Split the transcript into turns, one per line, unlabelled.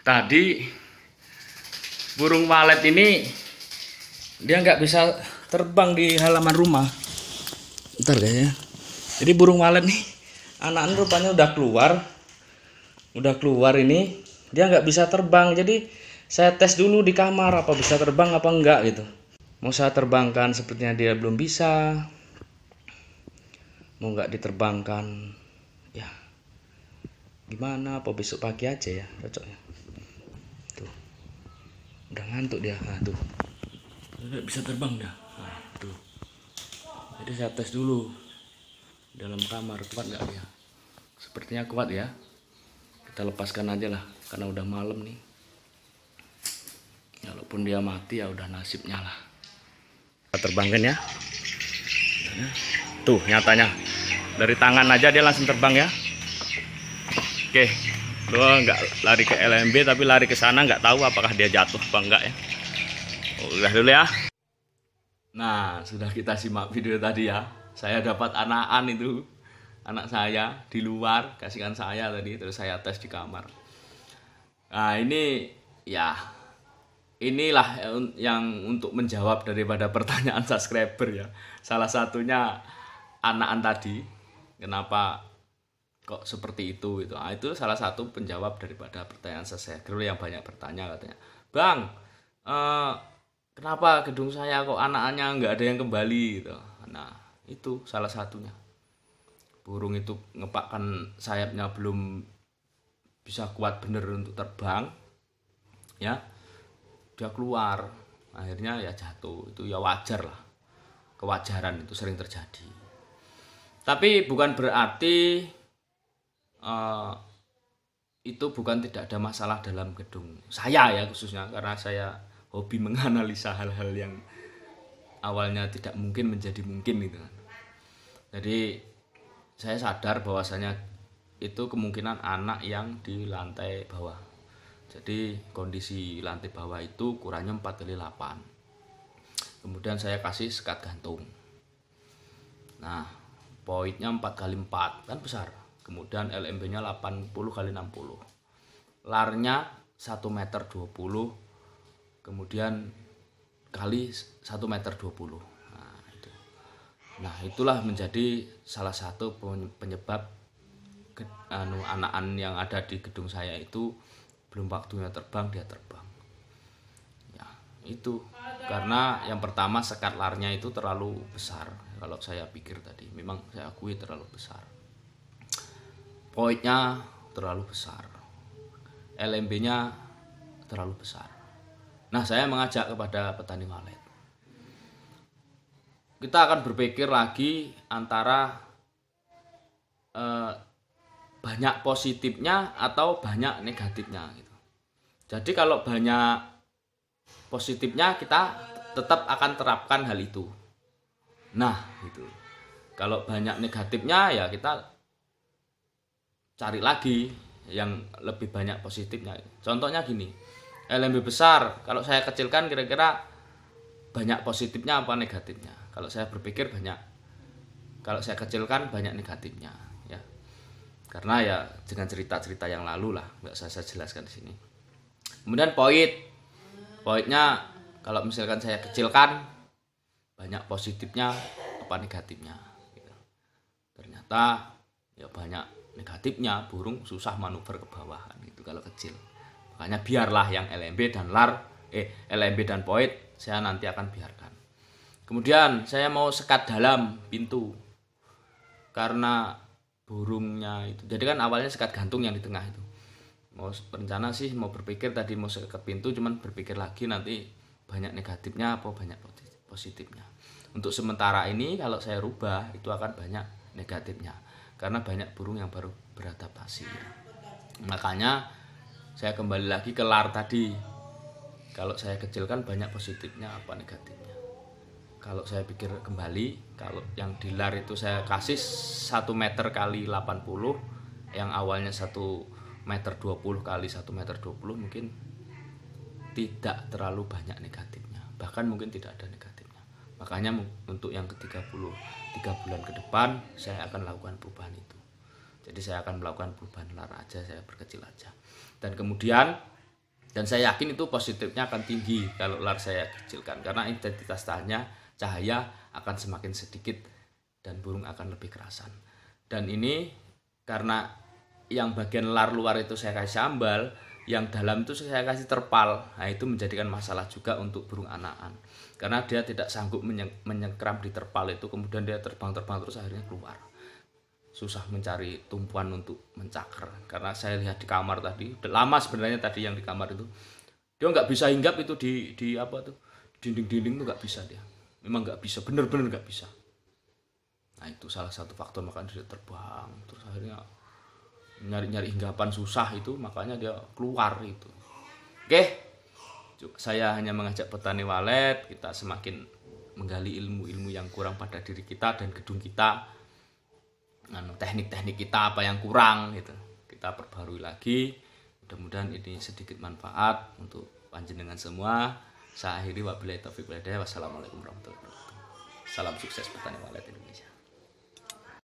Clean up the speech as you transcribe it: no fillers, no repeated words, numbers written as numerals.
tadi burung walet ini dia nggak bisa terbang di halaman rumah. Ntar kayaknya. Jadi burung walet nih anak-anak rupanya udah keluar ini, dia nggak bisa terbang. Jadi saya tes dulu di kamar apa bisa terbang apa enggak gitu. Mau saya terbangkan, sepertinya dia belum bisa. Mau nggak diterbangkan, ya gimana? Apa besok pagi aja ya cocoknya. Tuh, udah ngantuk dia. Nah, tuh, nggak bisa terbang dah. Nah, tuh. Jadi saya tes dulu dalam kamar, kuat nggak dia? Sepertinya kuat ya. Kita lepaskan aja lah, karena udah malam nih. Walaupun dia mati ya udah nasibnya lah. Kita terbangkan ya. Tuh nyatanya dari tangan aja dia langsung terbang ya. Oke, lo nggak lari ke LMB tapi lari ke sana, nggak tahu apakah dia jatuh apa enggak ya. Udah dulu ya. Nah, sudah kita simak video tadi ya. Saya dapat anakan itu, anak saya di luar kasihkan saya tadi, terus saya tes di kamar. Nah ini ya, inilah yang untuk menjawab daripada pertanyaan subscriber ya. Salah satunya anakan tadi, kenapa kok seperti itu gitu. Nah, itu salah satu penjawab daripada pertanyaan subscriber yang banyak bertanya, katanya, Bang, kenapa gedung saya kok anakannya nggak ada yang kembali gitu. Nah itu salah satunya, burung itu ngepakkan sayapnya belum bisa kuat bener untuk terbang ya, dia keluar akhirnya ya jatuh. Itu ya wajar lah, kewajaran itu sering terjadi. Tapi bukan berarti itu bukan tidak ada masalah dalam gedung saya ya, khususnya karena saya hobi menganalisa hal-hal yang awalnya tidak mungkin menjadi mungkin gitu kan. Jadi saya sadar bahwasanya itu kemungkinan anak yang di lantai bawah. Jadi kondisi lantai bawah itu ukurannya 4x8. Kemudian saya kasih sekat gantung. Nah, pointnya 4x4 kan besar. Kemudian LMB-nya 80x60. Larnya 1,20 meter, kemudian kali 1,20 meter. Nah, itulah menjadi salah satu penyebab anakan yang ada di gedung saya itu belum waktunya terbang dia terbang. Ya, itu karena yang pertama sekat larnya itu terlalu besar. Kalau saya pikir tadi memang saya akui terlalu besar. Pointnya terlalu besar. LMB-nya terlalu besar. Nah, saya mengajak kepada petani walet, kita akan berpikir lagi antara banyak positifnya atau banyak negatifnya gitu. Jadi kalau banyak positifnya kita tetap akan terapkan hal itu. Nah gitu. Kalau banyak negatifnya ya kita cari lagi yang lebih banyak positifnya. Contohnya gini, LMB besar kalau saya kecilkan kira-kira banyak positifnya apa negatifnya? Kalau saya berpikir banyak, kalau saya kecilkan banyak negatifnya ya. Karena ya dengan cerita-cerita yang lalu lah, nggak saya jelaskan di sini. Kemudian poinnya kalau misalkan saya kecilkan banyak positifnya apa negatifnya gitu. Ternyata ya banyak negatifnya, burung susah manuver ke bawah gitu kalau kecil. Makanya biarlah yang LMB dan LMB dan poin saya nanti akan biarkan. Kemudian saya mau sekat dalam pintu karena burungnya itu. Jadi kan awalnya sekat gantung yang di tengah itu. Mau rencana sih mau berpikir tadi mau sekat pintu, cuman berpikir lagi nanti banyak negatifnya apa banyak positifnya. Untuk sementara ini kalau saya rubah itu akan banyak negatifnya karena banyak burung yang baru beradaptasi. Makanya saya kembali lagi ke lar tadi. Kalau saya kecilkan banyak positifnya apa negatifnya. Kalau saya pikir kembali, kalau yang di lar itu saya kasih 1 meter kali 80, yang awalnya 1,20 meter kali 1,20 meter mungkin tidak terlalu banyak negatifnya, bahkan mungkin tidak ada negatifnya. Makanya untuk yang ke-33 bulan ke depan saya akan lakukan perubahan itu. Jadi saya akan melakukan perubahan lar aja, saya perkecil aja. Dan kemudian Dan saya yakin itu positifnya akan tinggi kalau ular saya kecilkan, karena intensitas cahaya akan semakin sedikit dan burung akan lebih kerasan. Dan ini karena yang bagian lar luar itu saya kasih sambal, yang dalam itu saya kasih terpal. Nah, itu menjadikan masalah juga untuk burung anakan, karena dia tidak sanggup menyengkram di terpal itu, kemudian dia terbang-terbang terus akhirnya keluar. Susah mencari tumpuan untuk mencakar. Karena saya lihat di kamar tadi, lama sebenarnya tadi yang di kamar itu, dia nggak bisa hinggap itu di apa tuh, dinding-dinding tuh nggak bisa dia. Memang nggak bisa, bener-bener nggak bisa. Nah, itu salah satu faktor makanya dia terbang. Terus akhirnya nyari hinggapan susah itu, makanya dia keluar itu. Oke, saya hanya mengajak petani walet kita semakin menggali ilmu-ilmu yang kurang pada diri kita dan gedung kita, teknik-teknik kita apa yang kurang gitu, kita perbarui lagi. Mudah-mudahan ini sedikit manfaat untuk panjenengan semua. Saya akhiri, wabillahi taufiq wal hidayah. Wassalamualaikum warahmatullahi wabarakatuh. Salam sukses petani walet Indonesia.